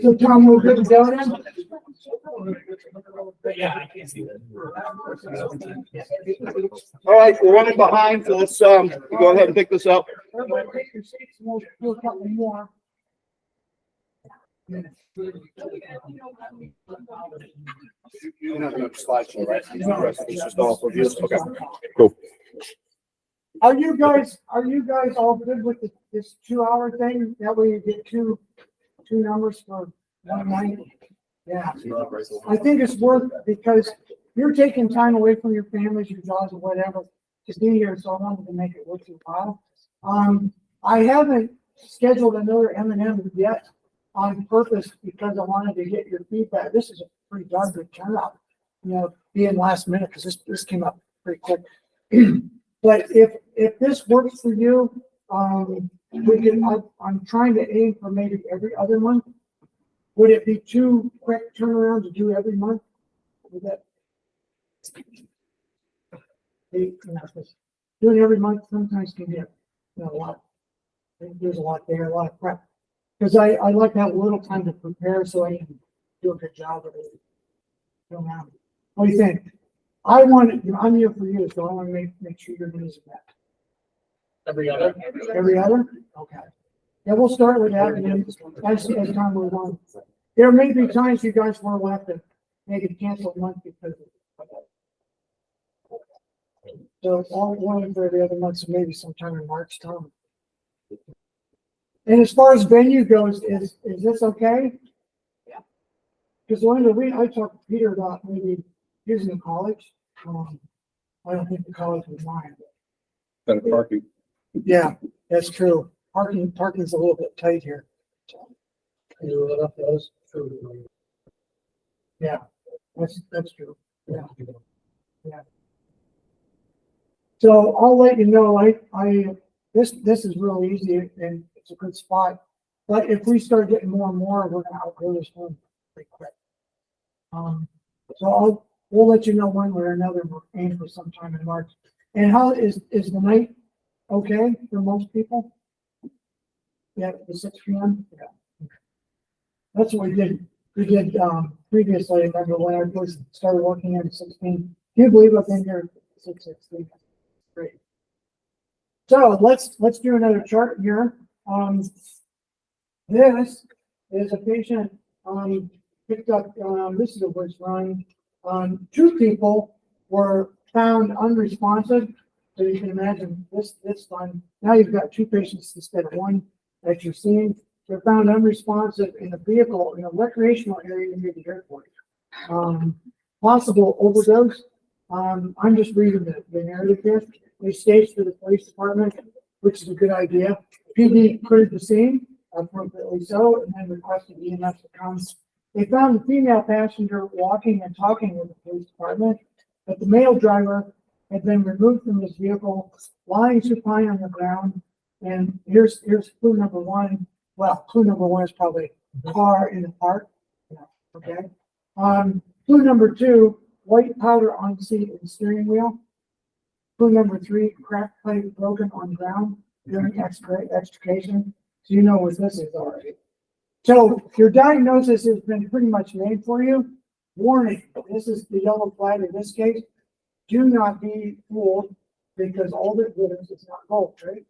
So Tom, we're good to go then? Yeah, I can't see that. All right, we're running behind, so let's go ahead and pick this up. Everybody take your seats, and we'll do a couple more. You don't have another slideshow, right? It's just all reviews. Okay, cool. Are you guys all good with this 2-hour thing? That way you get two numbers for one night? Yeah. I think it's worth it because you're taking time away from your families, your jobs, or whatever to be here, so I wanted to make it worth your while. I haven't scheduled another M&M yet on purpose because I wanted to get your feedback. This is a pretty darn good turnout, being last minute because this came up pretty quick. But if this works for you, we can. I'm trying to aim for maybe every other month. Would it be too quick turnaround to do every month? Would that? Doing every month sometimes can get a lot. There's a lot there, a lot of prep. Because I like to have a little time to prepare so I can do a good job of it. What do you think? I'm here for you, so I want to make sure your needs are met. Every other. Every other? Okay. Yeah, we'll start with that and then as time goes on. There may be times you guys will have to maybe cancel a month because of that. So one for every other month, so maybe sometime in March time. And as far as venue goes, is this okay? Yeah. Because I talked to Peter about maybe using the college. I don't think the college would mind. Better parking. Yeah, that's true. Parking's a little bit tight here. Yeah, that's true. Yeah. So I'll let you know. This is really easy and it's a good spot. But if we start getting more and more, we're gonna outgrow this one pretty quick. So we'll let you know one way or another. We're aiming for sometime in March. And how is the night okay for most people? Yeah, the 6 p.m. Yeah. That's what we did. We did previously. I remember when I first started working at 16. Can you believe I've been here 6:16? Great. So let's do another chart here. This is a patient picked up. This is a voice line. 2 people were found unresponsive. So you can imagine this fun. Now you've got 2 patients instead of 1 that you're seeing. They're found unresponsive in a vehicle in a recreational area near the airport. Possible overdose. I'm just reading the narrative here. They staged to the police department, which is a good idea. PD cleared the scene, appropriately so, and then requested EMS to come. They found the female passenger walking and talking with the police department, but the male driver had been removed from his vehicle, lying supine on the ground. And here's clue number 1. Well, clue number 1 is probably car in the park. Yeah, okay. Clue number 2, white powder on seat and steering wheel. Clue number 3, cracked plate broken on ground during extrication. So you know what this is already. So your diagnosis has been pretty much made for you. Warning, this is the yellow flag in this case. Do not be fooled because all that glitters is not gold, right?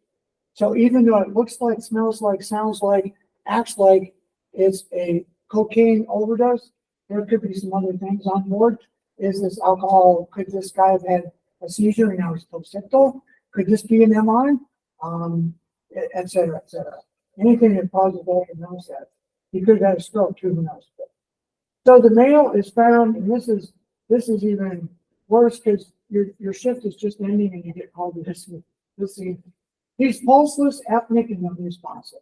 So even though it looks like, smells like, sounds like, acts like it's a cocaine overdose, there could be some other things on board. Is this alcohol? Could this guy have had a seizure and now he's post-ictal? Could this be an MI? Et cetera, et cetera. Anything that causes that. He could have had a stroke too, who knows? So the male is found, and this is even worse because your shift is just ending and you get called to this scene. He's pulseless, apneic, and unresponsive.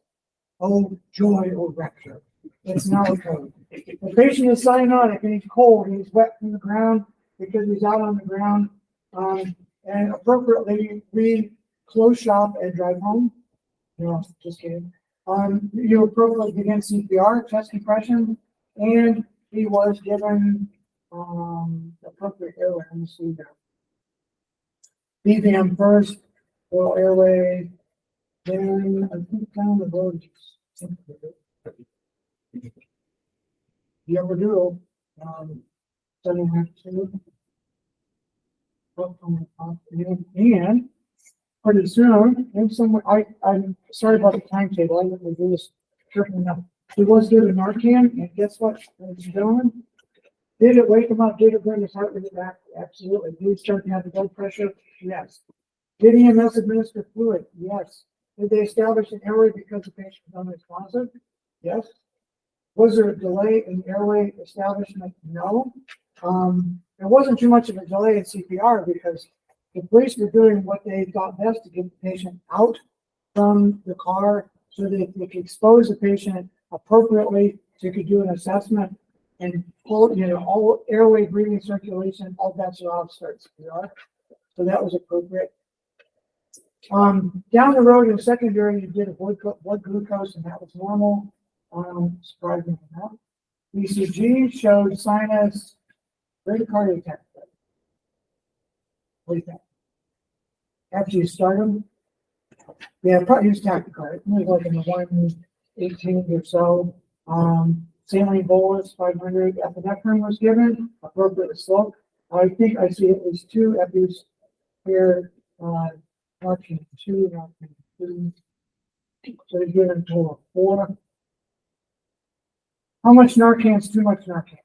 Oh, joy, oh rapture. It's not a code. The patient is cyanotic and he's cold and he's wet from the ground because he's out on the ground. And appropriately, we close shop and drive home. No, just kidding. You appropriately begin CPR, chest compression, and he was given appropriate airway. Let me see there. BVM first, oral airway, then I think down the road. You ever do? Studying have to. And pretty soon, and some, I'm sorry about the timetable. I didn't do this carefully enough. He was given Narcan, and guess what, ladies and gentlemen? Did it wake him up? Did it bring his heart rate back? Absolutely. Did he start to have the blood pressure? Yes. Did EMS administer fluid? Yes. Did they establish an airway because the patient was unresponsive? Yes. Was there a delay in airway establishment? No. There wasn't too much of a delay in CPR because the police were doing what they thought best to get the patient out from the car so that they could expose the patient appropriately so you could do an assessment and pull, all airway, breathing, circulation, all bets are off, starts CPR. So that was appropriate. Down the road in secondary, you did a blood glucose and that was normal. Surprisingly enough. ECG showed sinus bradycardia tachycardia. What do you think? After you start them, yeah, probably use tachycardia. Maybe like in the 118 or so. Saline bolus 500. Epinephrine was given. Appropriate slope. I think I see at least 2 epis here. Narcan 2, Narcan 2. So they're given a total of 4. How much Narcan is too much Narcan?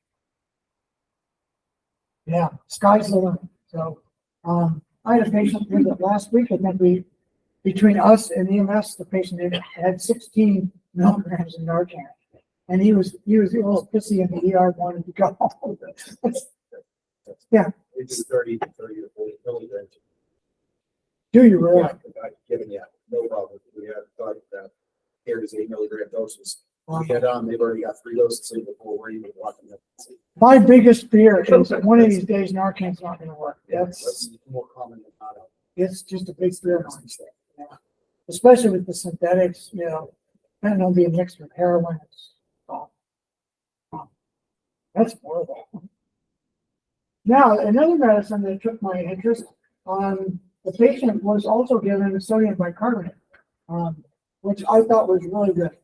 Yeah, sky's the limit. So, I had a patient here that last week, I think between us and EMS, the patient had 16 milligrams of Narcan. And he was a little pissy in the ER, wanted to go home. Yeah. It's 30 to 40 milligrams. Do you really? Yeah, I've given you, no problem. We had thought that here is 8 milligram doses. We had they've already got 3 doses in before we're even walking up. My biggest fear is that one of these days Narcan's not going to work. That's more common than not. It's just a big fear of mine. Yeah. Especially with the synthetics, fentanyl being mixed with heroin. That's horrible. Now, another medicine that took my interest, the patient was also given sodium bicarbonate, which I thought was really good.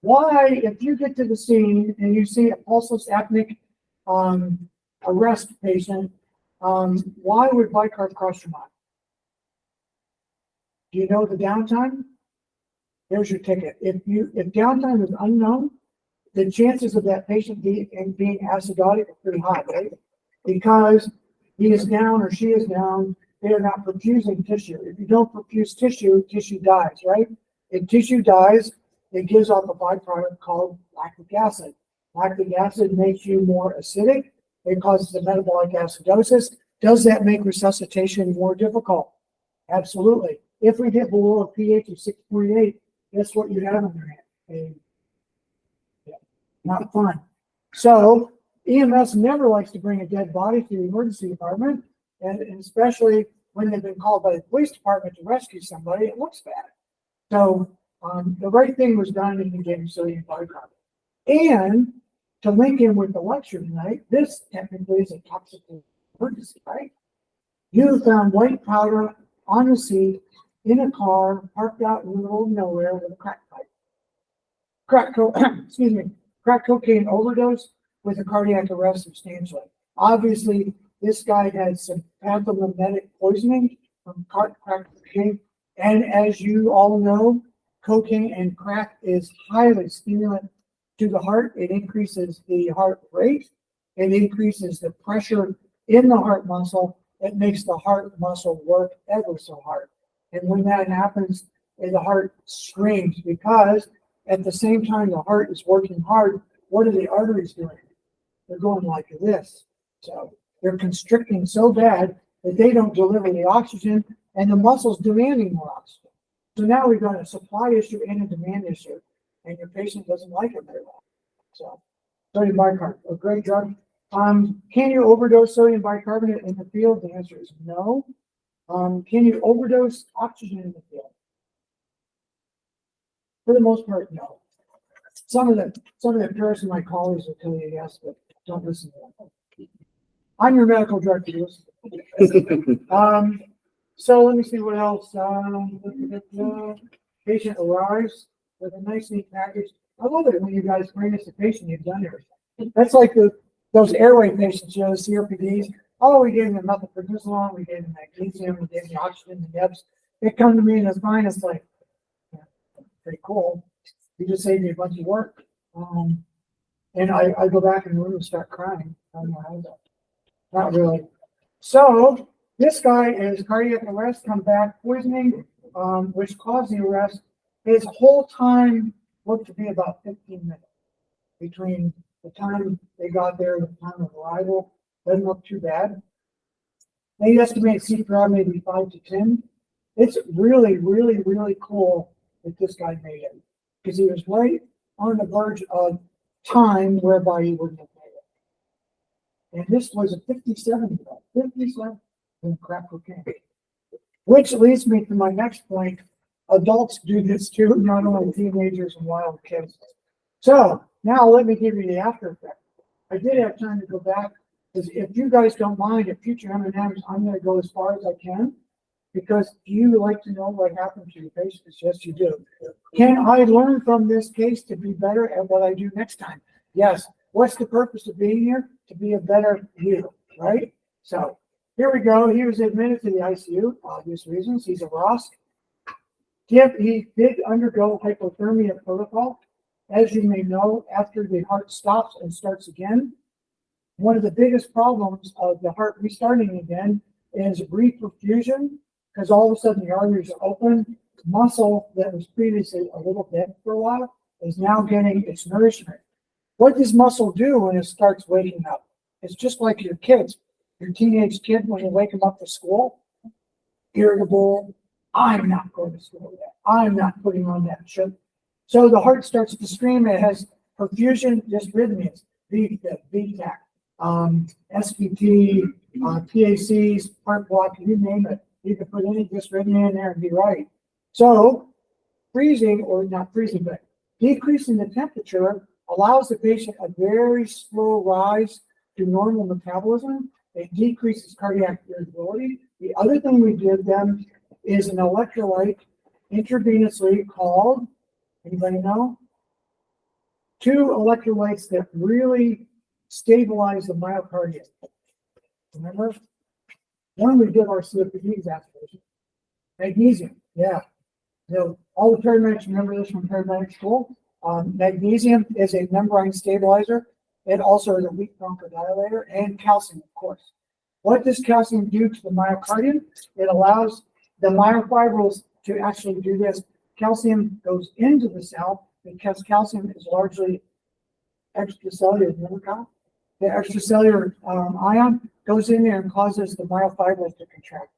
Why, if you get to the scene and you see a pulseless apneic arrest patient, why would bicarb cross your mind? Do you know the downtime? There's your ticket. If downtime is unknown, the chances of that patient being acidotic are pretty high, right? Because he is down or she is down, they are not perfusing tissue. If you don't perfuse tissue, tissue dies, right? If tissue dies, it gives off a byproduct called lactic acid. Lactic acid makes you more acidic. It causes a metabolic acidosis. Does that make resuscitation more difficult? Absolutely. If we get below a pH of 6.8, guess what you have in your hand? Not fun. So EMS never likes to bring a dead body to the emergency department, and especially when they've been called by the police department to rescue somebody, it looks bad. So the right thing was done in getting sodium bicarbonate. And to link in with the lecture tonight, this technically is a toxic emergency, right? You found white powder on the seat in a car parked out in the middle of nowhere with a crack pipe. Crack cocaine overdose with a cardiac arrest substantially. Obviously, this guy had some pathomimetic poisoning from crack cocaine. And as you all know, cocaine and crack is highly stimulant to the heart. It increases the heart rate. It increases the pressure in the heart muscle. It makes the heart muscle work ever so hard. And when that happens, the heart screams because at the same time the heart is working hard, what are the arteries doing? They're going like this. So they're constricting so bad that they don't deliver the oxygen and the muscle's demanding more oxygen. So now we've got a supply issue and a demand issue. and your patient doesn't like it very well. So, sodium bicarbonate, a great drug. Can you overdose sodium bicarbonate in the field? The answer is no. Can you overdose oxygen in the field? For the most part, no. Some of the empirics of my colleagues will tell you yes, but don't listen to them. I'm your medical director. So let me see what else. Patient arrives with a nice neat package. I love it when you guys bring us a patient, you've done everything. That's like those airway patients, you know, the COPDs. Oh, we gave them methylprednisolone, we gave them magnesium, we gave them the oxygen, the nebs. They come to me and it's fine. It's like, yeah, pretty cool. You just saved me a bunch of work. And I go back in the room and start crying. I don't know how that. Not really. So this guy is cardiac arrest, come back poisoning, which caused the arrest. His whole time looked to be about 15 minutes between the time they got there and the time of arrival. Doesn't look too bad. They estimate CPR maybe 5 to 10. It's really, really, really cool that this guy made it because he was right on the verge of time whereby he wouldn't have made it. And this was a 57-year-old, 57 in crack cocaine. Which leads me to my next point. Adults do this too, not only teenagers and wild kids. So now let me give you the after effect. I did have time to go back because if you guys don't mind, at future M&Ms, I'm going to go as far as I can because you like to know what happened to your patients. Yes, you do. Can I learn from this case to be better at what I do next time? Yes. What's the purpose of being here? To be a better you, right? So here we go. He was admitted to the ICU, obvious reasons. He's a ROSC. He did undergo hypothermia protocol. As you may know, after the heart stops and starts again, one of the biggest problems of the heart restarting again is reperfusion, because all of a sudden the arteries are open. Muscle that was previously a little dead for a while is now getting its nourishment. What does muscle do when it starts waking up? It's just like your kids, your teenage kid, when you wake them up for school, irritable. I'm not going to school yet. I'm not putting on that shit. So the heart starts to scream. It has perfusion dysrhythmias, VTAC, SVT, PACs, heart block, you name it. You can put any dysrhythmia in there and be right. So freezing, or not freezing, but decreasing the temperature allows the patient a very slow rise to normal metabolism. It decreases cardiac irritability. The other thing we give them is an electrolyte intravenously called, anybody know? 2 electrolytes that really stabilize the myocardium. Remember? One we give our COPD exacerbation. Magnesium, yeah. So all the paramedics remember this from paramedic school. Magnesium is a membrane stabilizer. It also is a weak bronchodilator, and calcium, of course. What does calcium do to the myocardium? It allows the myofibrils to actually do this. Calcium goes into the cell because calcium is largely extracellular. The extracellular ion goes in there and causes the myofibrils to contract,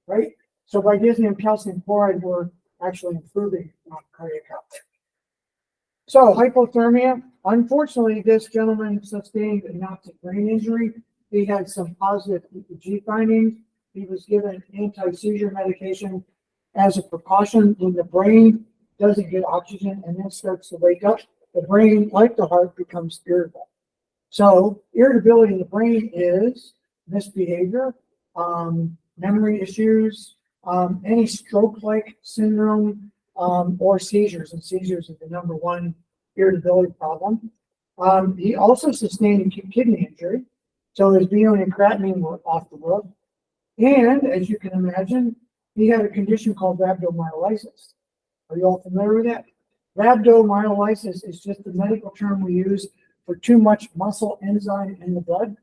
right? So by giving them calcium chloride, we're actually improving cardiac health. So hypothermia. Unfortunately, this gentleman sustained a toxic brain injury. He had some positive EEG findings. He was given anti-seizure medication as a precaution when the brain doesn't get oxygen and then starts to wake up. The brain, like the heart, becomes irritable. So irritability in the brain is misbehavior, memory issues, any stroke-like syndrome, or seizures. And seizures is the #1 irritability problem. He also sustained a kidney injury. So his BUN and creatinine were off the roof. And as you can imagine, he had a condition called rhabdomyolysis. Are you all familiar with that? Rhabdomyolysis is just the medical term we use for too much muscle enzyme in the blood.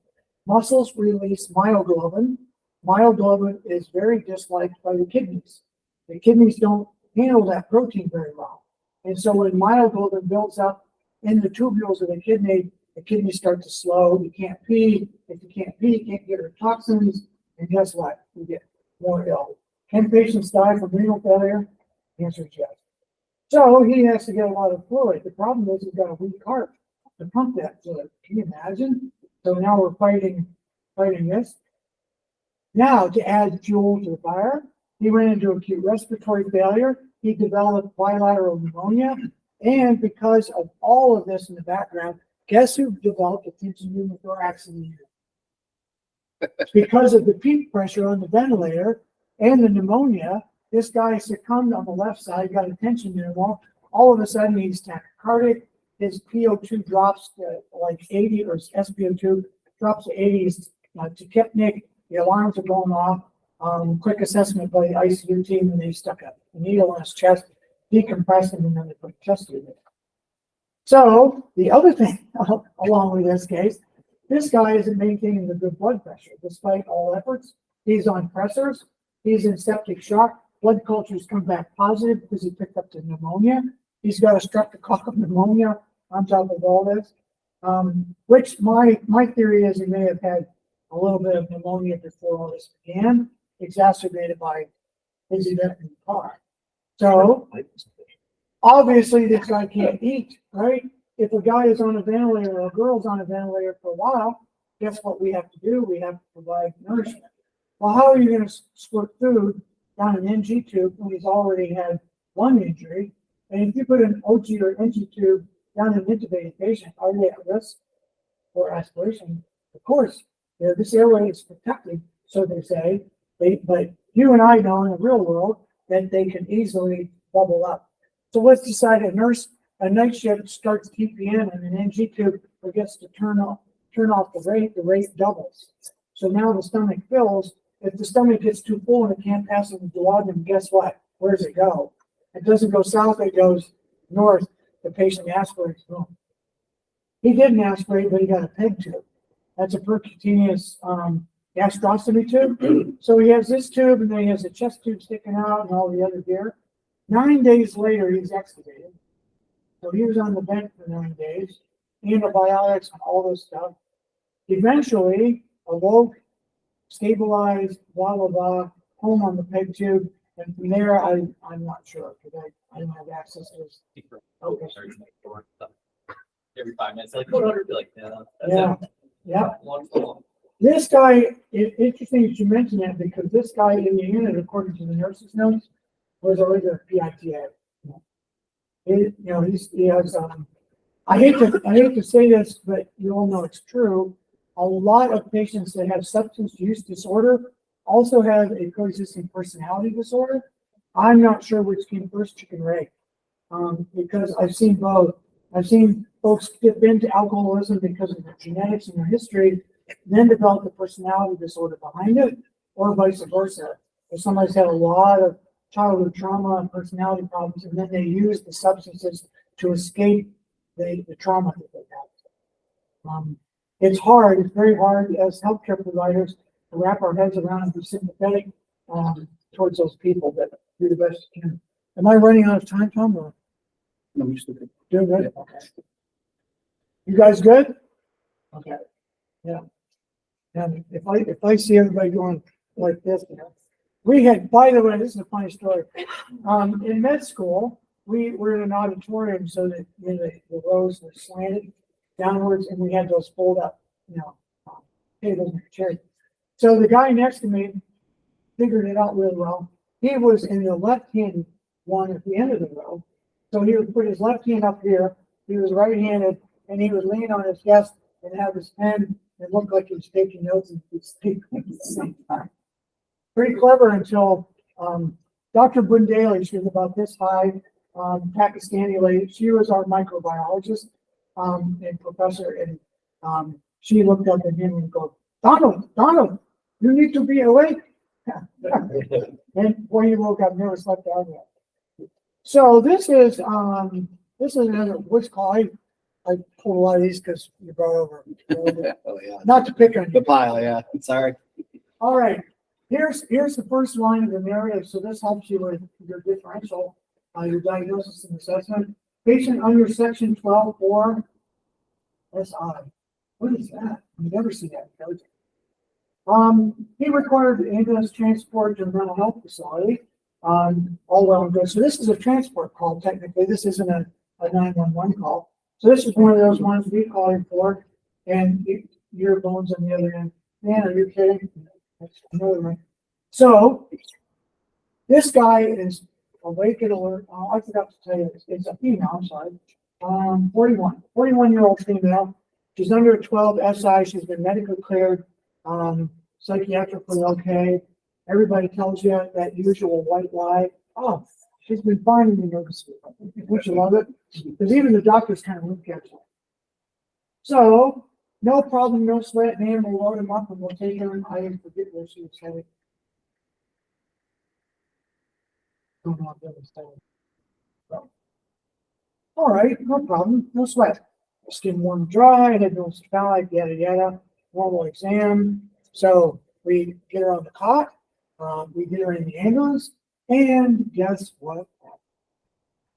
Muscles release myoglobin. Myoglobin is very disliked by the kidneys. The kidneys don't handle that protein very well. And so when myoglobin builds up in the tubules of the kidneys start to slow. You can't pee. If you can't pee, you can't get rid of toxins. And guess what? You get more ill. Can patients die from renal failure? The answer is yes. So he has to get a lot of fluid. The problem is he's got a weak heart to pump that fluid. Can you imagine? So now we're fighting this. Now, to add fuel to the fire, he went into acute respiratory failure. He developed bilateral pneumonia. And because of all of this in the background, guess who developed a tension pneumothorax in the unit? Because of the peak pressure on the ventilator and the pneumonia, this guy succumbed on the left side, got a tension pneumonia. All of a sudden, he's tachycardic. His PO2 drops to like 80, or his SpO2 drops to 80. He's tachypnic. The alarms are going off. Quick assessment by the ICU team, and they stuck a needle in his chest, decompressed him, and then they put a chest tube in. So the other thing, along with this case, this guy isn't maintaining the good blood pressure despite all efforts. He's on pressors. He's in septic shock. Blood cultures come back positive because he picked up the pneumonia. He's got a streptococcal pneumonia on top of all this, which my theory is he may have had a little bit of pneumonia before all this began, exacerbated by his event in the car. So obviously this guy can't eat, right? If a guy is on a ventilator or a girl's on a ventilator for a while, guess what we have to do? We have to provide nourishment. Well, how are you going to squirt food down an NG tube when he's already had one injury? And if you put an OG or NG tube down an intubated patient, are they at risk for aspiration? Of course, this airway is protected, so they say. But you and I know in the real world that they can easily bubble up. So let's decide a night shift starts TPN and an NG tube forgets to turn off the rate doubles. So now the stomach fills. If the stomach gets too full and it can't pass in the duodenum, guess what? Where does it go? It doesn't go south, it goes north. The patient aspirates. Boom. He didn't aspirate, but he got a peg tube. That's a percutaneous gastrostomy tube. So he has this tube, and then he has a chest tube sticking out and all the other gear. 9 days later, he's extubated. So he was on the vent for 9 days, antibiotics and all this stuff. Eventually, awoke, stabilized, blah, blah, blah, home on the peg tube. And from there, I'm not sure because I don't have access to this. Okay. Every 5 minutes, like, what order? Like, yeah. Yeah. Yeah. Wonderful. This guy, it's interesting that you mention that because this guy in the unit, according to the nurse's notes, was already a PITA. He has, I hate to say this, but you all know it's true. A lot of patients that have substance use disorder also have a coexisting personality disorder. I'm not sure which came first, chicken or egg, because I've seen both. I've seen folks dip into alcoholism because of their genetics and their history, then develop the personality disorder behind it, or vice versa. If somebody's had a lot of childhood trauma and personality problems, and then they use the substances to escape the trauma that they have. It's hard. It's very hard as healthcare providers to wrap our heads around and be sympathetic towards those people, but do the best you can. Am I running out of time, Tom? Or? No, we still good. Doing good? Okay. You guys good? Okay. Yeah. And if I see everybody going like this, we had, by the way, this is a funny story. In med school, we were in an auditorium so that the rows were slanted downwards, and we had those fold up, tables and chairs. So the guy next to me figured it out really well. He was in the left-hand one at the end of the row. So he would put his left hand up here. He was right-handed, and he would lean on his desk and have his pen and look like he was taking notes and speak at the same time. Pretty clever until Dr. Bundali, she was about this high, Pakistani lady. She was our microbiologist and professor, and she looked up at him and goes, Donald, you need to be awake. And boy, he woke up, never slept out yet. So this is another what's called. I pulled a lot of these because you brought over. Oh yeah. Not to pick on you. The pile, yeah. Sorry. All right. Here's the first line of the narrative. So this helps you with your differential, your diagnosis and assessment. Patient under section 12.4 SI. What is that? I've never seen that. He required ambulance transport to a mental health facility. All well and good. So this is a transport call technically. This isn't a 911 call. So this is one of those ones we call you for, and your phone's on the other end. Man, are you kidding? That's another one. So this guy is awake and alert. Oh, I forgot to tell you, it's a female, I'm sorry. 41-year-old female. She's under 12 SI. She's been medically cleared, psychiatrically okay. Everybody tells you that usual white lie. Oh, she's been fine in the emergency. Don't you love it? Because even the doctors kind of look at you. So, no problem, no sweat, man. We'll load him up and we'll take her. I forget where she was headed. Don't know if that was headed. So, all right, no problem, no sweat. Skin warm and dry, head no sky, yada yada. Normal exam. So we get her on the cot. We get her in the ambulance, and guess what?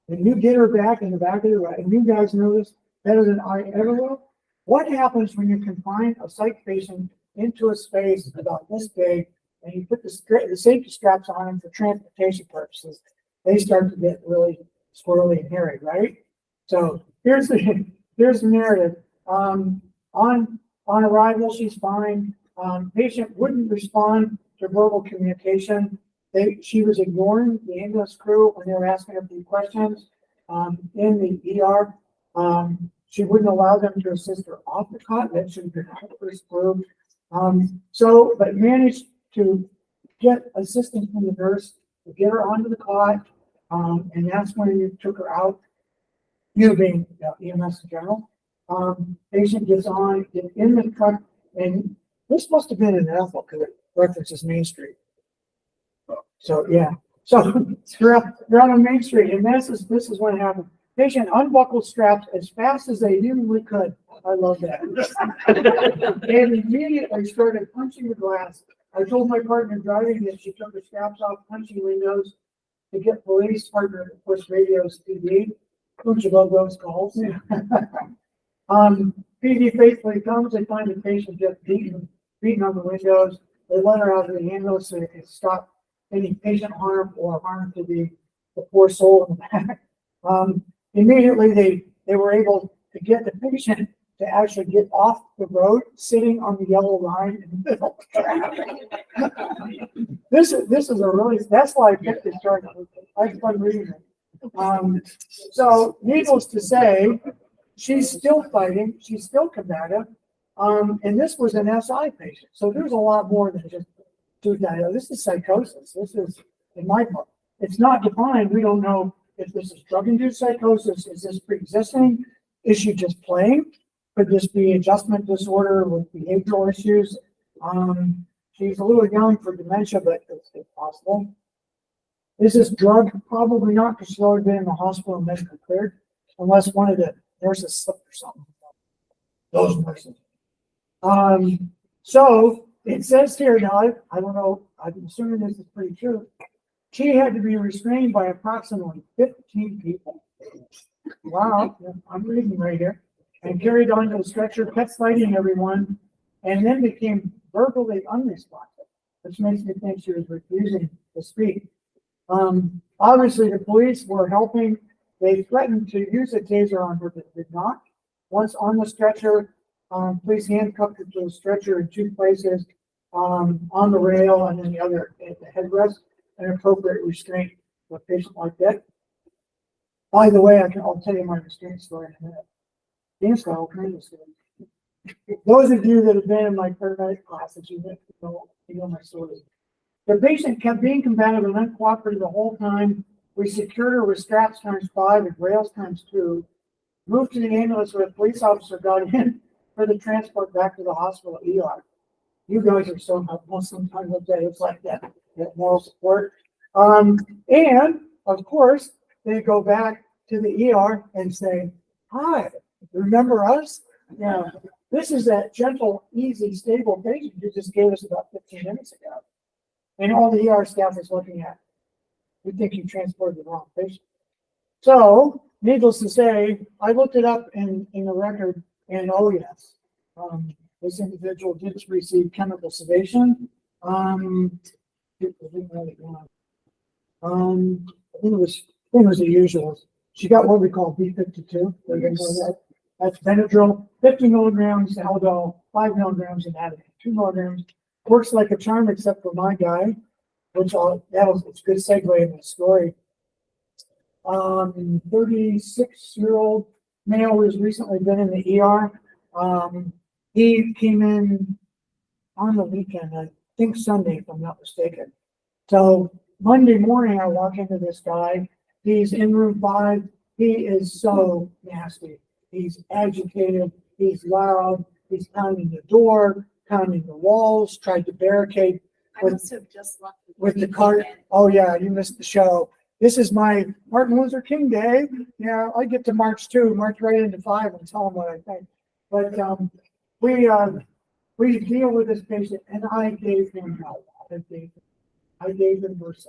When you get her back in the back of the right, and you guys know this better than I ever will, what happens when you confine a psych patient into a space about this big, and you put the safety straps on them for transportation purposes? They start to get really squirrely and hairy, right? So here's the narrative. On arrival, she's fine. Patient wouldn't respond to verbal communication. She was ignoring the ambulance crew when they were asking her a few questions in the ER. She wouldn't allow them to assist her off the cot. That should have been her first clue. But managed to get assistance from the nurse to get her onto the cot. And that's when you took her out, you being EMS in general. Patient gets in the truck, and this must have been in Ethel because it references Main Street. So yeah, so you're on Main Street, and this is what happened. Patient unbuckled straps as fast as they humanly could. I love that. And immediately started punching the glass. I told my partner driving that she took her straps off, punching windows to get police. Partner, of course, radios PD. Don't you love those calls? PD faithfully comes. They find the patient just beaten on the windows. They let her out of the ambulance so they can stop any patient harm or harm to the poor soul in the back. Immediately, they were able to get the patient to actually get off the road, sitting on the yellow line in the middle of traffic. This is a really, that's why I picked this chart. I had fun reading it. So, needless to say, she's still fighting. She's still combative. And this was an SI patient. So there's a lot more than just suicidal. This is psychosis. This is, in my book, it's not defined. We don't know if this is drug-induced psychosis. Is this pre-existing? Is she just playing? Could this be adjustment disorder with behavioral issues? She's a little young for dementia, but it's possible. Is this drug? Probably not, because she's already been in the hospital and medically cleared, unless one of the nurses slipped or something. Those nurses. So it says here, now I don't know, I'm assuming this is pretty true. She had to be restrained by approximately 15 people. Wow, I'm reading right here. And carried onto a stretcher, kept fighting everyone, and then became verbally unresponsive, which makes me think she was refusing to speak. Obviously, the police were helping. They threatened to use a taser on her, but did not. Once on the stretcher, police handcuffed her to the stretcher in two places, on the rail and then the other at the headrest, an appropriate restraint for a patient like that. By the way, I'll tell you my restraint story in a minute. Dance style training story. Those of you that have been in my paramedic classes, you know my story. The patient kept being combative and uncooperative the whole time. We secured her with straps ×5 and rails ×2. Moved to the ambulance where a police officer got in for the transport back to the hospital ER. You guys are so helpful sometimes with that. It's like that moral support. And of course, they go back to the ER and say, "Hi, remember us? Yeah, this is that gentle, easy, stable patient you just gave us about 15 minutes ago." And all the ER staff is looking at. We think you transported the wrong patient. So, needless to say, I looked it up in the record, and oh yes, this individual did receive chemical sedation. I think it was the usual. She got what we call B52. That's Benadryl, 50 milligrams Haldol, 5 milligrams in Ativan, 2 milligrams. Works like a charm except for my guy, which it's a good segue in the story. 36-year-old male who's recently been in the ER. He came in on the weekend, I think Sunday, if I'm not mistaken. So Monday morning, I walk into this guy. He's in room 5. He is so nasty. He's agitated. He's loud. He's pounding the door, pounding the walls, tried to barricade I must have just left. with the cart. Oh yeah, you missed the show. This is my Martin Luther King Day. Yeah, I get to march right into 5 and tell him what I think. But we deal with this patient, and I gave him help. I gave him Versed.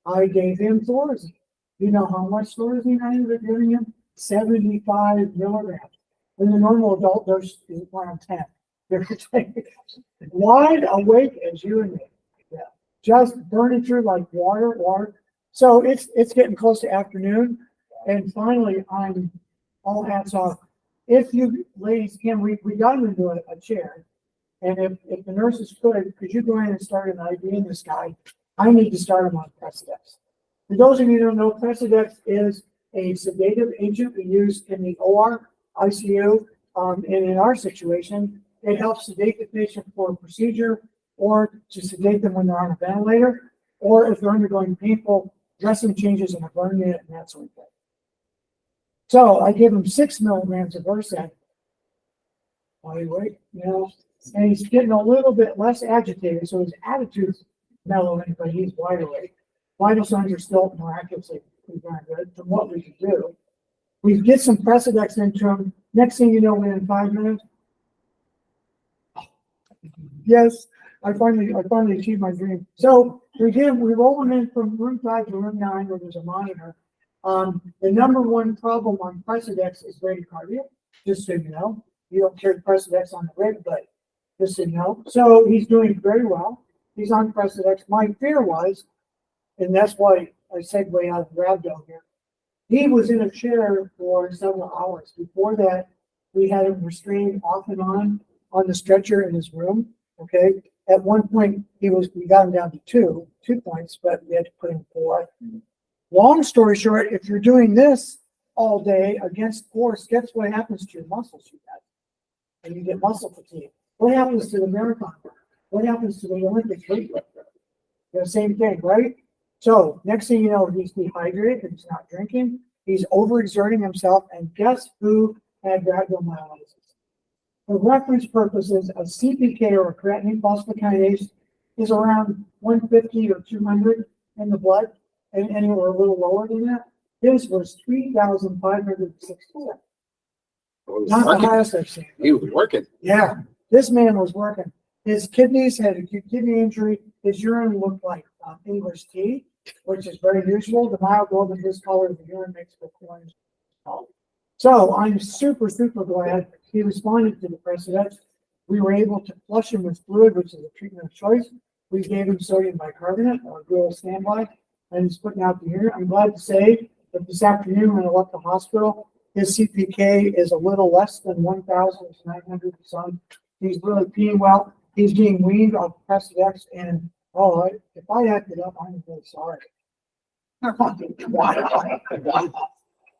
I gave him Thorazine. You know how much Thorazine I ended up giving him? 75 milligrams. When the normal adult dose is around 10. Wide awake as you and me. Yeah. Just burning through like water. So it's getting close to afternoon. And finally, I'm all hats off. If you ladies can, we got him into a chair. And if the nurses could you go in and start an IV in this guy? I need to start him on Precedex. For those of you who don't know, Precedex is a sedative agent we use in the OR, ICU, and in our situation, it helps sedate the patient for a procedure or to sedate them when they're on a ventilator, or if they're undergoing painful dressing changes in a burn unit and that sort of thing. So I give him 6 milligrams of Versed. While he wait, and he's getting a little bit less agitated, so his attitude's mellowing, but he's wide awake. Vital signs are still miraculously very good from what we can do. We get some Precedex into him. Next thing you know, within 5 minutes. Yes, I finally achieved my dream. So we roll him in from room 5 to room 9 where there's a monitor. The number one problem on Precedex is bradycardia, just so you know. You don't carry Precedex on the rig, but just so you know. So he's doing very well. He's on Precedex. My fear was, and that's why I segue out of Rhabdo here. He was in a chair for several hours. Before that, we had him restrained off and on the stretcher in his room. Okay. At one point, we got him down to two points, but we had to put him 4. Long story short, if you're doing this all day against force, guess what happens to your muscles, you guys? And you get muscle fatigue. What happens to the marathon? What happens to the Olympic weightlifter? The same thing, right? So next thing you know, he's dehydrated, he's not drinking, he's overexerting himself, and guess who had rhabdomyolysis? For reference purposes, a CPK or a creatinine phosphokinase is around 150 or 200 in the blood, and we're a little lower than that. His was 3,567. Not the highest I've seen. He was working. Yeah, this man was working. His kidneys had acute kidney injury. His urine looked like English tea, which is very usual. The myoglobin discolor of the urine makes it orange. So I'm super, super glad he responded to the Precedex. We were able to flush him with fluid, which is a treatment of choice. We gave him sodium bicarbonate or dual standby, and he's putting out the urine. I'm glad to say that this afternoon when I left the hospital, his CPK is a little less than 1,900. So he's really peeing well. He's being weaned off Precedex, and if I acted up, I'm really sorry.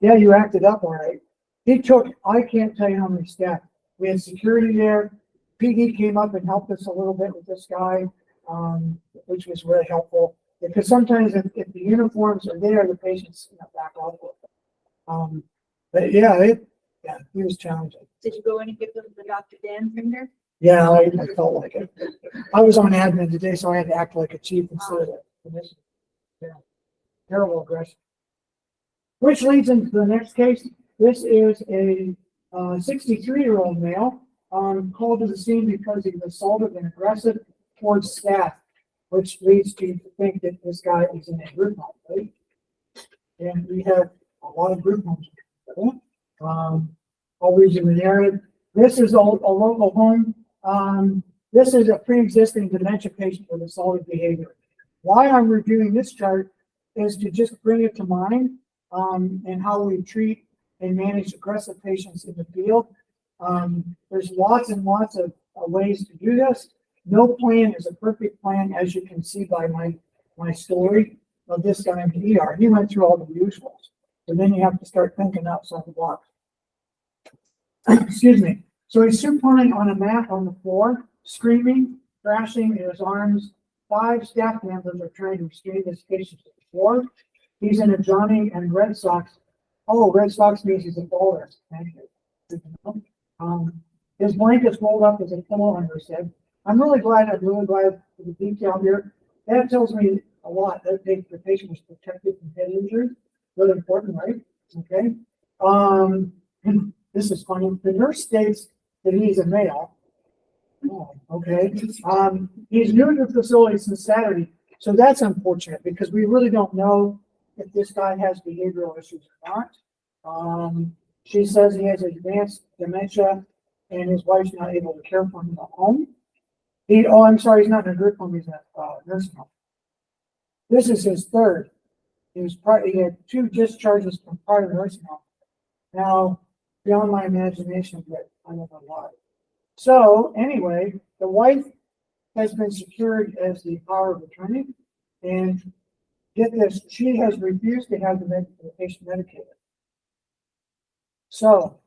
Yeah, you acted up all right. I can't tell you how many steps. We had security there. PD came up and helped us a little bit with this guy, which was really helpful. Because sometimes if the uniforms are there, the patients back off with them. But yeah, he was challenging. Did you go in and give them the Dr. Dan finger? Yeah, I felt like it. I was on admin today, so I had to act like a chief instead of a commissioner. Yeah, terrible aggression. Which leads into the next case. This is a 63-year-old male called to the scene because he was assaulted and aggressive towards staff, which leads you to think that this guy is in a group home, right? And we have a lot of group homes. I'll read you the narrative. This is a local home. This is a pre-existing dementia patient with assaultive behavior. Why I'm reviewing this chart is to just bring it to mind, and how we treat and manage aggressive patients in the field. There's lots and lots of ways to do this. No plan is a perfect plan, as you can see by my story of this guy in the ER. He went through all the usuals, but then you have to start thinking outside the box. Excuse me. So he's supine on a mat on the floor, screaming, thrashing in his arms. 5 staff members are trying to restrain this patient to the floor. He's in a Johnny and Red Sox. Oh, Red Sox means he's a bowler. Thank you. His blanket's rolled up as a pillow under his head. I'm really glad for the detail here. That tells me a lot. That the patient was protected from head injury. Really important, right? Okay. This is funny. The nurse states that he's a male. Oh, okay. He's new to the facility since Saturday. So that's unfortunate because we really don't know if this guy has behavioral issues or not. She says he has advanced dementia and his wife's not able to care for him at home. I'm sorry, he's not in a group home, he's in a nursing home. This is his third. He had 2 discharges from part of the nursing home. Now, beyond my imagination, but I don't know why. So anyway, the wife has been secured as the power of attorney, and get this, she has refused to have the patient medicated. So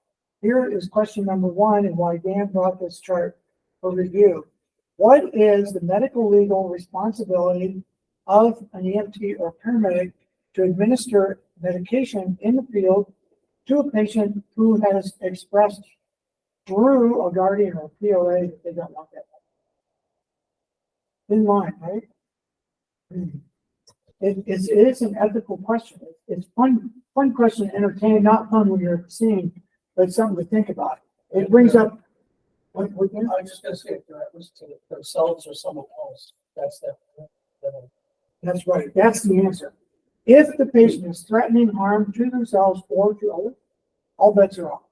here is question number 1, and why Dan brought this chart for review. What is the medical legal responsibility of an EMT or paramedic to administer medication in the field to a patient who has expressed through a guardian or POA that they don't want that? In line, right? It is an ethical question. It's fun question, entertaining, not fun when you're seeing, but something to think about. It brings up. I was just gonna say, if that was to themselves or someone else, That's right. That's the answer. If the patient is threatening harm to themselves or to others, all bets are off.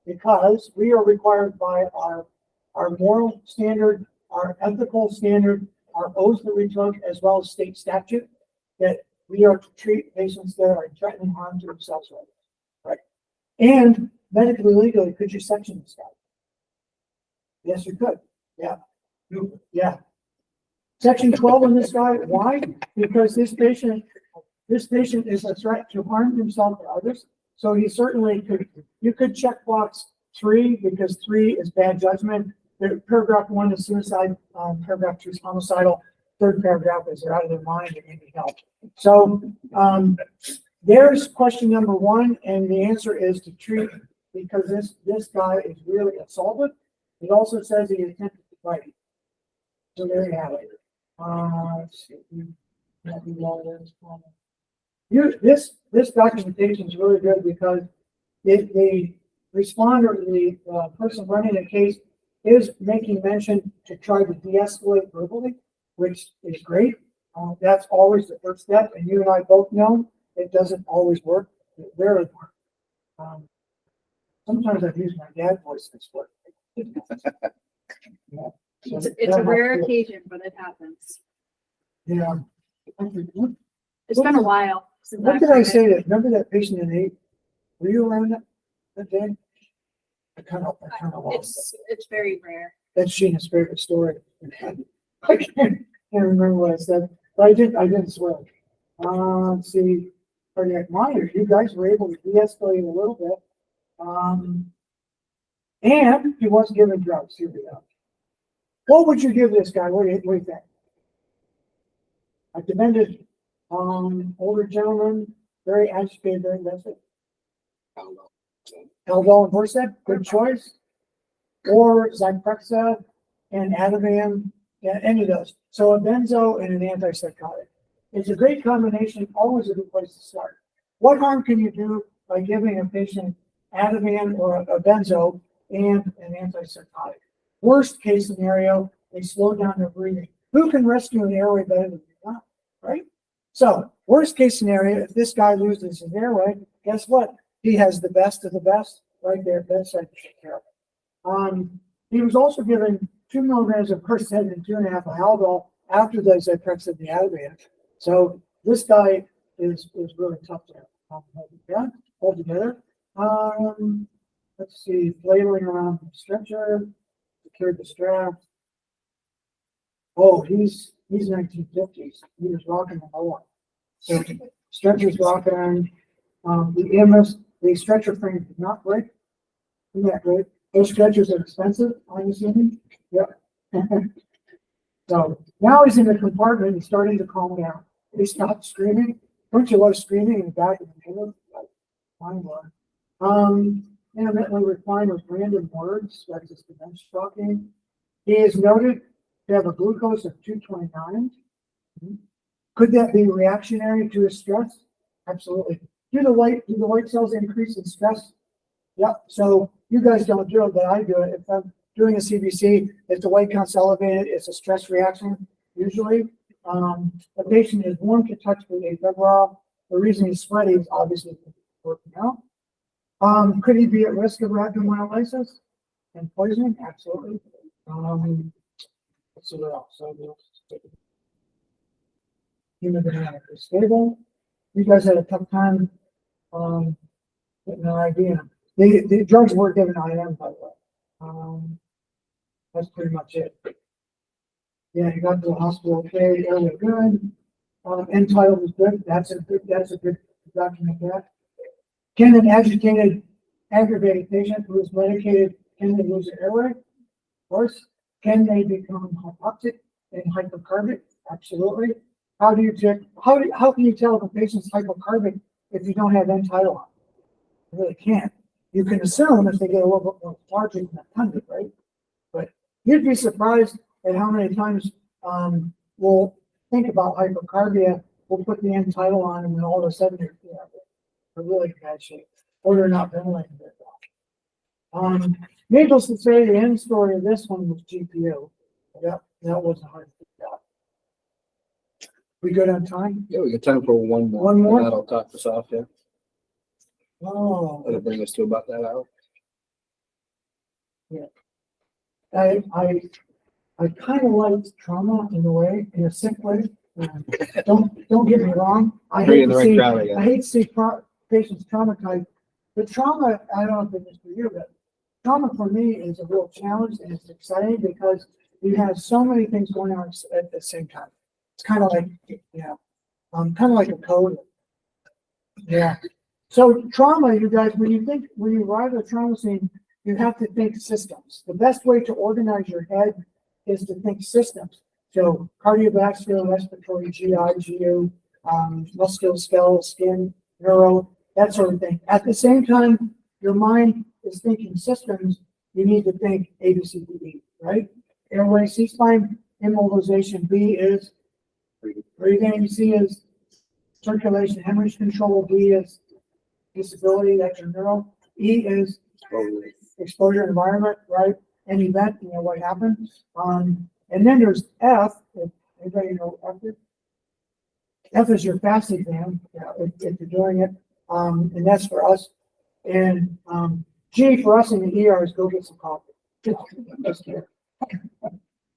Because we are required by our moral standard, our ethical standard, our oath that we took, as well as state statute, that we are to treat patients that are threatening harm to themselves or others. Right? And medically, legally, could you section this guy? Yes, you could. Yeah. Yeah. Section 12 on this guy. Why? Because this patient is a threat to harm himself or others. So he certainly could. You could check box 3 because 3 is bad judgment. Paragraph 1 is suicide. Paragraph 2 is homicidal. 3rd paragraph is they're out of their mind and need help. So there's question number 1, and the answer is to treat, because this guy is really assaulted. It also says he attempted to fight. So there you have it. Let's see. This documentation is really good because the responder, the person running the case, is making mention to try to de-escalate verbally, which is great. That's always the first step, and you and I both know it doesn't always work. It rarely works. Sometimes I've used my dad's voice this work. Yeah. It's a rare occasion, but it happens. Yeah. It's been a while since What I've did I heard it. say? Remember that patient in 8? Were you around that day? I kind of lost it. It's very rare. That's Sheena's favorite story. I can't remember what I said, but I didn't swear. Let's see. Cardiac monitor. You guys were able to de-escalate a little bit. And he was given drugs. Here we go. What would you give this guy? What do you think? A demented, older gentleman, very agitated, very aggressive. Eldol and Versed, good choice. Or Zyprexa and Ativan, yeah, any of those. So a benzo and an antipsychotic. It's a great combination, always a good place to start. What harm can you do by giving a patient Ativan or a benzo and an antipsychotic? Worst case scenario, they slow down their breathing. Who can rescue an airway better than you not, right? So worst case scenario, if this guy loses his airway, guess what? He has the best of the best right there at bedside to take care of it. He was also given 2 milligrams of Versed and 2.5 of Haldol after the Zyprexa and the Ativan. So this guy is really tough to hold together. Let's see, flailing around the stretcher, secured the strap. Oh, he's 1950s. He was rocking the whole. So stretcher's rocking. The EMS, the stretcher frame did not break. Isn't that great? Those stretchers are expensive, I'm assuming. Yep. So now he's in the compartment. He's starting to calm down. He stopped screaming. Don't you love screaming in the back of the ambulance? Mind blowing. Intermittently replying with random words. That's just dementia talking. He is noted to have a glucose of 229. Could that be reactionary to his stress? Absolutely. Do the white cells increase in stress? Yep. So you guys don't do it, but I do it. If I'm doing a CBC, if the white count's elevated, it's a stress reaction. Usually, the patient is warm to touch with afebrile. The reason he's sweaty is obviously working out. Could he be at risk of rhabdomyolysis and poisoning? Absolutely. Let's see what else. Hemodynamic is stable. You guys had a tough time getting an IV in them. The drugs were given IM, by the way. That's pretty much it. Yeah, you got to the hospital okay, early good. End title was good. That's a good document that. Can an aggravated patient who is medicated, can they lose their airway? Of course. Can they become hypoxic and hypocarbic? Absolutely. How can you tell if a patient's hypocarbic if you don't have end tidal on? You really can't. You can assume if they get a little bit more larger than 100, right? But you'd be surprised at how many times we'll think about hypocarbia, we'll put the end tidal on, and then all of a sudden they're really in bad shape, or they're not ventilating very well. Needless to say, the end story of this one was GPO. Yep, that wasn't hard to figure out. We good on time? Yeah, we got time for one more. One more? And that'll top us off, yeah. Oh, That'll bring us to about that hour. I kind of like trauma in a way, in a sick way. Don't get me wrong. I hate Bringing the right crowd again. I hate to see patients traumatized. But trauma, I don't know if it's for you, but trauma for me is a real challenge, and it's exciting because you have so many things going on at the same time. It's kind of like, kind of like a code. Yeah. So trauma, you guys, when you arrive at a trauma scene, you have to think systems. The best way to organize your head is to think systems. So cardiovascular, respiratory, GI, GU, musculoskeletal, skin, neuro, that sort of thing. At the same time, your mind is thinking systems. You need to think A, B, C, D, E, right? Airway, C-spine, immobilization. B is breathing. C is circulation, hemorrhage control. D is disability, that's your neuro. E is exposure environment, right? An event, what happened. And then there's F, if anybody know F is? F is your fast exam, if you're doing it. And that's for us. And G for us in the ER is go get some coffee. Just kidding.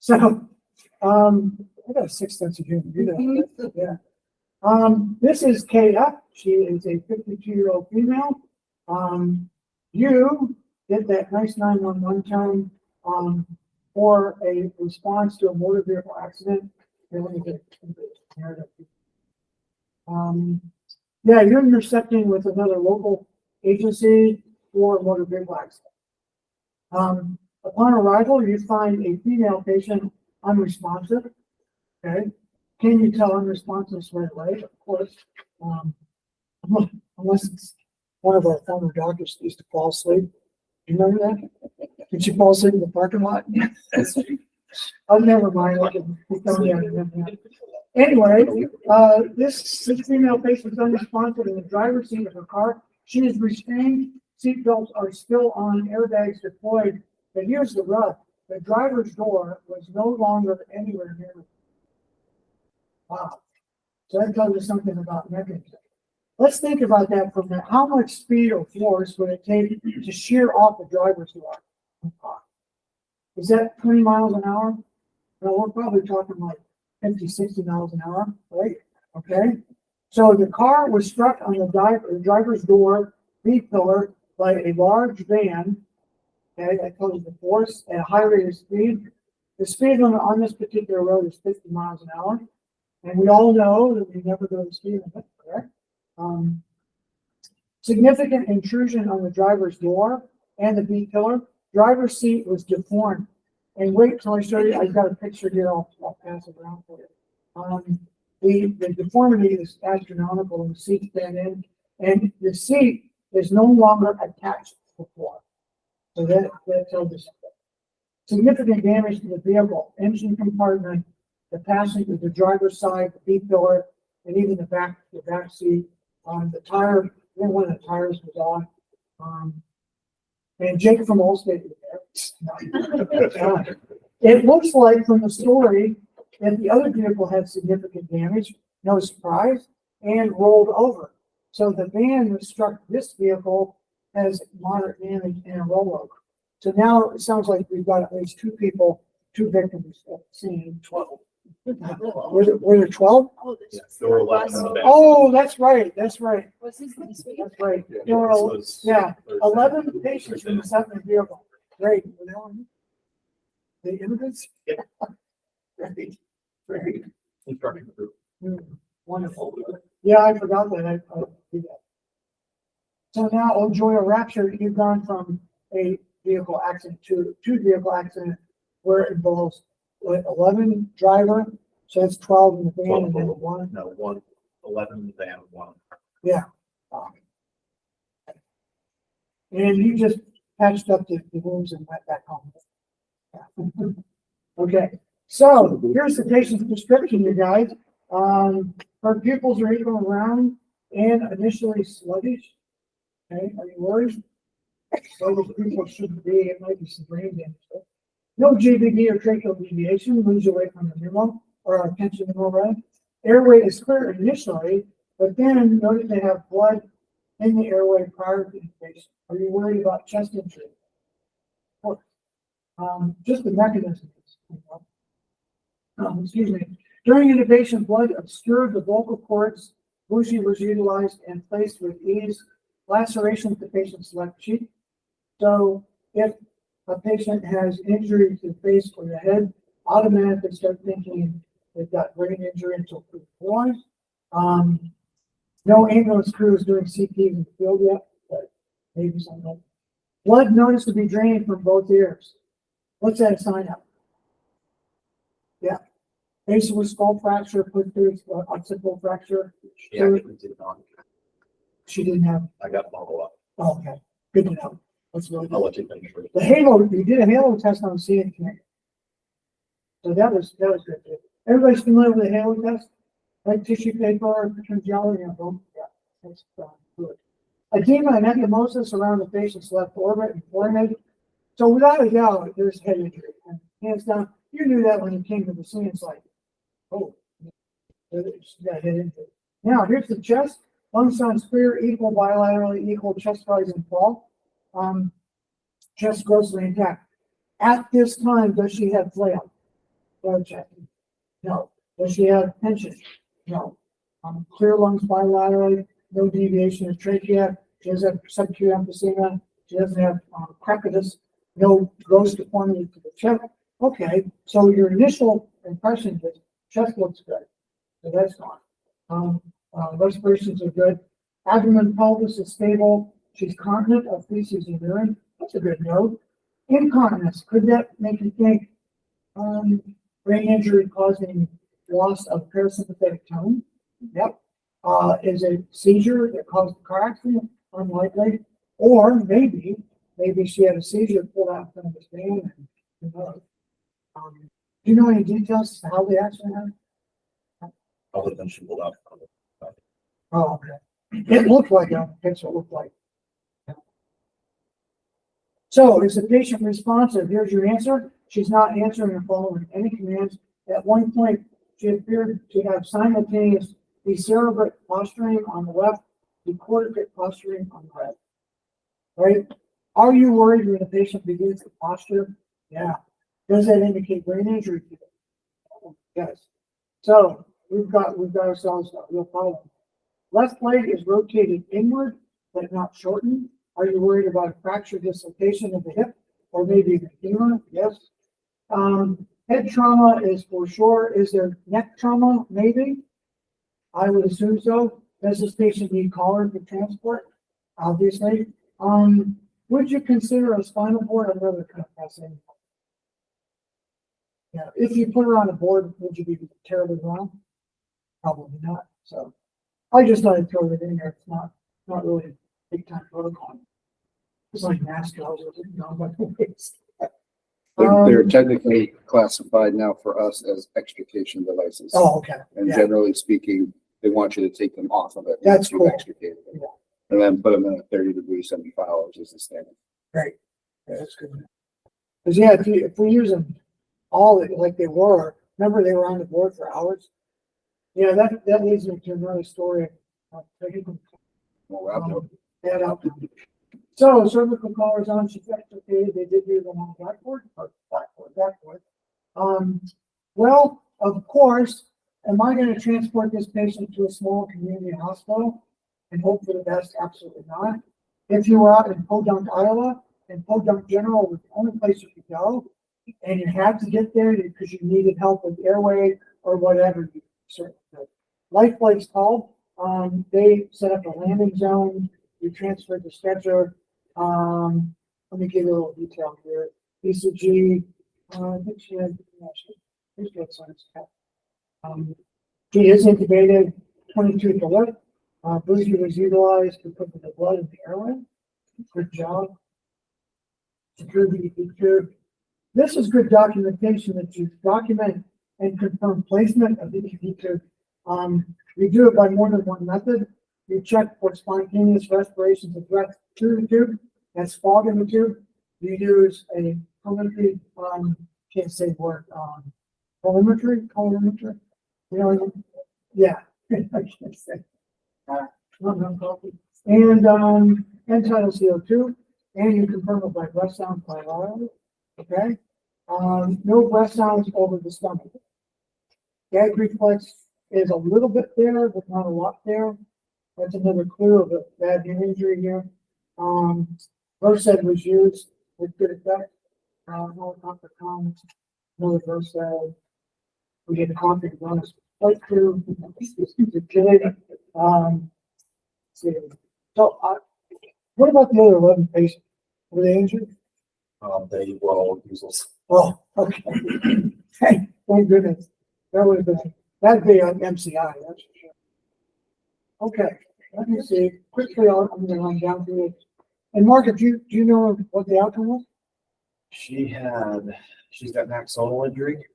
So I got a sixth sense of humor. You know, yeah. This is KF. She is a 52-year-old female. You did that nice 911 tone for a response to a motor vehicle accident. Yeah, you're intercepting with another local agency for a motor vehicle accident. Upon arrival, you find a female patient unresponsive. Okay. Can you tell unresponsive right away? Of course. Unless it's one of our former doctors used to fall asleep. Do you remember that? Did she fall asleep in the parking lot? Oh, never mind. Anyway, this female patient is unresponsive in the driver's seat of her car. She is restrained. Seatbelts are still on, airbags deployed. But here's the rub. The driver's door was no longer anywhere near her. Wow. So that tells us something about mechanism. Let's think about that from there. How much speed or force would it take to shear off the driver's door? Is that 20 miles an hour? No, we're probably talking like 50, 60 miles an hour, right? Okay. So the car was struck on the driver's door, B pillar, by a large van. Okay, I told you the force at a high rate of speed. The speed limit on this particular road is 50 miles an hour. And we all know that we never go the speed limit, correct? Significant intrusion on the driver's door and the B pillar. Driver's seat was deformed. And wait till I show you, I've got a picture here, I'll pass it around for you. The deformity is astronomical, and the seat's bent in, and the seat is no longer attached to the floor. So that tells us significant damage to the vehicle, engine compartment, the passenger, the driver's side, the B pillar, and even the back seat. The tire, one of the tires was on. And Jake from Allstate was there. It looks like from the story that the other vehicle had significant damage, no surprise, and rolled over. So the van that struck this vehicle has moderate damage and a rollover. So now it sounds like we've got at least two victims at the scene. 12. Were there 12? Oh, this. Yeah, there were 11 in the back. Oh, that's right. That's right. Was this this week? That's right. Yeah, There were, this was yeah, Thursday. 11 patients in the second vehicle. Great. Were they all the immigrants? Yeah. Great. Great. Construction group. Wonderful. Yeah, I forgot that. I did that. So now, oh joy of rapture, you've gone from a vehicle accident to two vehicle accident where it involves 11 driver, so that's 12 in the van and then one. No, 11 in the van, one. And you just patched up the wounds and went back home. Yeah. Okay, so here's the patient's description, you guys. Her pupils are even round and initially sluggish. Okay, are you worried? So those people shouldn't be, it might be some brain damage. No GBD or tracheal deviation, moves away from the pneumo or attention pneumo. Airway is clear initially, but then notice they have blood in the airway prior to intubation. Are you worried about chest injury? Of course. Just the mechanism. Excuse me. During intubation, blood obscured the vocal cords. Bushi was utilized and placed with ease. Laceration of the patient's left cheek. So if a patient has injury to the face or the head, automatically start thinking they've got brain injury until proof. No ambulance crew is doing CPs in the field yet, but maybe something. Blood noticed to be draining from both ears. What's that sign up? Yeah. Basal skull fracture, put through occipital fracture. She So actually did not. she didn't have. I got follow up. Oh, okay, good to know. That's really I'll good. let you finish. The halo, you did a halo test on CNK. So that was good too. Everybody's familiar with the halo test? Like tissue paper, jelly, boom. Yeah, that's good. Edema and ecchymosis around the patient's left orbit and forehead. So without a doubt, there's head injury. And hands down, you knew that when you came to the scene. It's like, oh, she got head injury. Now here's the chest. Lung sounds clear, equal bilaterally, equal chest rise and fall. Chest grossly intact. At this time, does she have flail? Blood checking. No. Does she have tension? No. Clear lungs bilaterally, no deviation of trachea. She doesn't have subacute emphysema. She doesn't have crepitus, no gross deformity to the chest. Okay, so your initial impression is chest looks good. So that's gone. Respirations are good. Abdomen pelvis is stable. She's continent of feces and urine. That's a good note. Incontinence, could that make you think brain injury causing loss of parasympathetic tone? Yep. Is a seizure that caused the car accident? Unlikely. Or maybe she had a seizure pulled out from this van. Do you know any details as to how the accident happened? Other than she pulled out. Oh, okay. It looked like it. That's what it looked like. So is the patient responsive? Here's your answer. She's not answering or following any commands. At one point, she appeared to have simultaneous decerebrate posturing on the left, decorticate posturing on the right. Right? Are you worried when the patient begins to posture? Yeah. Does that indicate brain injury to them? Yes. So we've got ourselves a real problem. Left leg is rotated inward, but not shortened. Are you worried about a fracture dislocation of the hip or maybe the femur? Yes. Head trauma is for sure. Is there neck trauma? Maybe. I would assume so. Does this patient need collar for transport? Obviously. Would you consider a spinal board? Another compressing. Yeah, if you put her on a board, would you be terribly wrong? Probably not. So I just thought I'd throw it in there. It's not really a big time protocol. It's like NASCAR. They're technically classified now for us as extrication devices. Oh, okay. And Yeah. generally speaking, they want you to take them off of it. That's once you've cool. extricated them. Yeah. And then put them in a 30-degree 75 hours is the standard. Great. Yeah, that's good. Because yeah, if we use them all like they were, remember they were on the board for hours? Yeah, that leads me to another story. Well, out there. That out. So cervical collars on, she's extricated. They did use them on blackboard. Well, of course, am I going to transport this patient to a small community hospital and hope for the best? Absolutely not. If you were out in Podunk, Iowa, and Podunk General was the only place you could go, and you had to get there because you needed help with airway or whatever, you certainly could. Lifeflight's called. They set up a landing zone. You transferred the stretcher. Let me give you a little detail here. ECG. I think she had. She's got science. She is intubated. 22 to lift. Boozy was utilized to put the blood in the airway. Good job. Security feature. This is good documentation that you document and confirm placement of the tube. You do it by more than one method. You check for spontaneous respirations of breath through the tube. That's fog in the tube. You use a colorimetry, can't say word, colorimetry. You know, yeah, I can't say. And tidal CO2, and you confirm it by breath sound bilaterally. Okay. No breath sounds over the stomach. Gag reflex is a little bit there, but not a lot there. That's another clue of a bad hand injury here. Versed was used with good effect. Helicopter comes, another Versed. We get a confident bonus right through. See. So, what about the other 11 patients? Were they injured? They were all users. Oh, okay. Hey, thank goodness. That'd be an MCI, that's for sure. Okay, let me see. Quickly, I'm gonna run down through it. And Mark, do you know what the outcome was? She's got an axonal injury.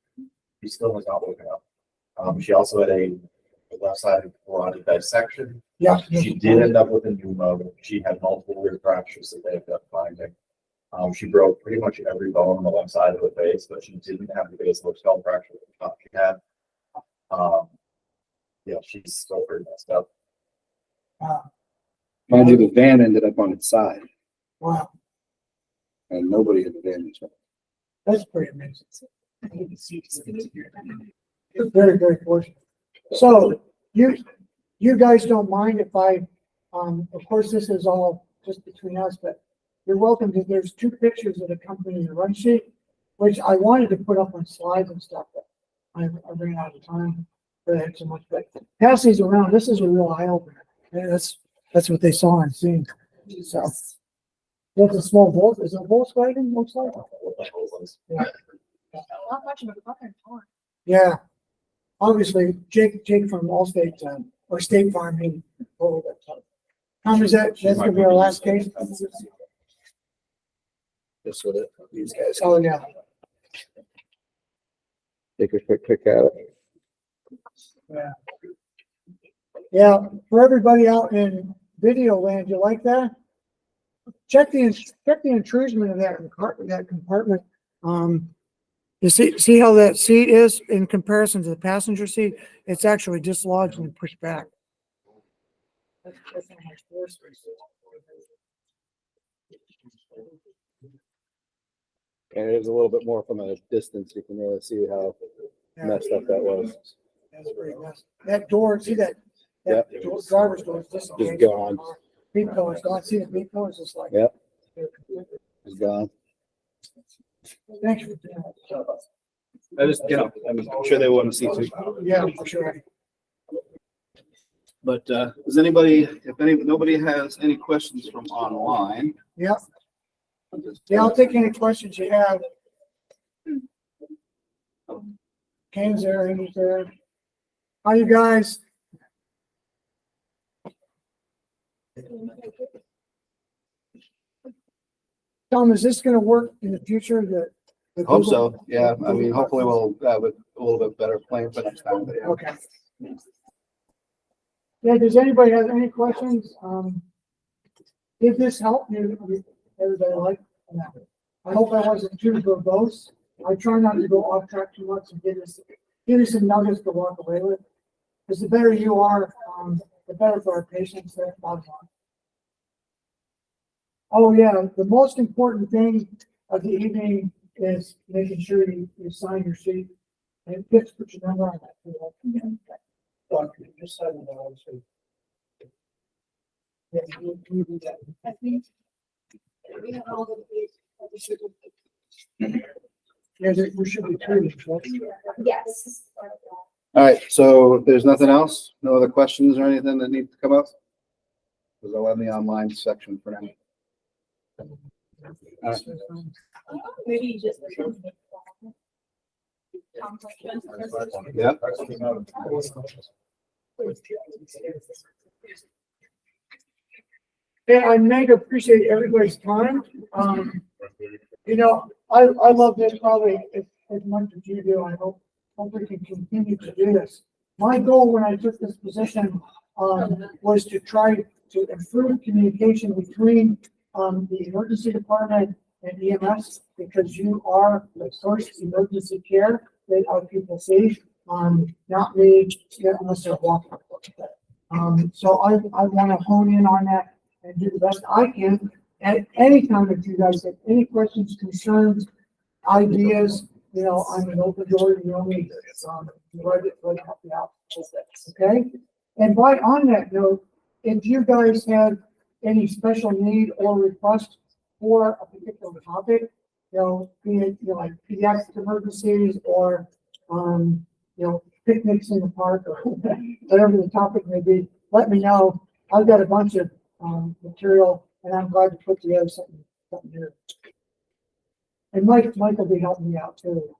She still is not waking up. She also had a left-sided carotid dissection. Yeah. She did end up with a pneumo. She had multiple rear fractures that they ended up finding. She broke pretty much every bone on the left side of the face, but she didn't have the basilar skull fracture that we thought she had. Yeah, she's still pretty messed up. Mind you, the van ended up on its side Wow, and nobody in the van was hurt. that's pretty amazing. Very, very fortunate. So you guys don't mind if of course, this is all just between us, but you're welcome to, there's 2 pictures that accompany the run sheet, which I wanted to put up on slides and stuff, but I ran out of time for that so much, but pass these around. This is a real eye opener. That's what they saw on scene. So that's a small Volt. Is it a Volkswagen? Looks like. Yeah. Not much of a fucking torn. Yeah. Obviously, Jake from Allstate or State Farm, he told that. Tom, that's gonna be our last case. Just with it. These guys. Oh yeah. Take a quick pick at it. Yeah. Yeah. For everybody out in video land, you like that? Check the intrusion of that compartment. You see how that seat is in comparison to the passenger seat? It's actually dislodged and pushed back. That's how much force there is. And it is a little bit more from a distance. You can really see how messed up that was. That's pretty messed. That door, see that that garbage door is disengaged. Just gone. Beat pillars, gone, see the beat pillars, it's like. Yep. It's gone. Thanks for I just, I'm sure they want to see too. yeah, for sure. But, does anybody, nobody has any questions from online? Yeah, yeah, I'll take any questions you have. Kane's there, Amy's there. How you guys? Tom, is this gonna work in the future, the Hope Google- so, yeah. I mean, hopefully we'll have a little bit better plan for next time. But yeah. Okay. Yeah, does anybody have any questions? Did this help you, everybody like? I hope I wasn't too verbose. I try not to go off track too much and give you some nuggets to walk away with. Because the better you are, the better for our patients. That's bottom line. Oh yeah, the most important thing of the evening is making sure you sign your sheet and just put your number on that. Doctor, you just said that, obviously. Yeah, you do that. I think we have all the Yeah, we should be treated, right? yes. All right, so if there's nothing else, no other questions or anything that needs to come up? Because I'll end the online section for now. All right. Maybe just. Yeah. Yeah, I mega appreciate everybody's time. I love this probably as much as you do. I hope we can continue to do this. My goal when I took this position, was to try to improve communication between, the emergency department and EMS, because you are the first emergency care that our people see, not me, unless they're walking. So I want to hone in on that and do the best I can. At any time, if you guys have any questions, concerns, ideas, I'm an open door, me, right to help you out. Okay? And on that note, if you guys have any special need or request for a particular topic, be it, like pediatric emergencies or, picnics in the park or whatever the topic may be, let me know. I've got a bunch of, material and I'm glad to put together something new. And Mike will be helping me out too.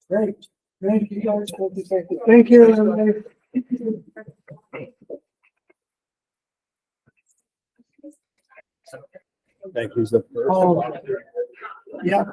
Great. Thank you guys. Thank you, everybody. Thank you. Oh, yeah.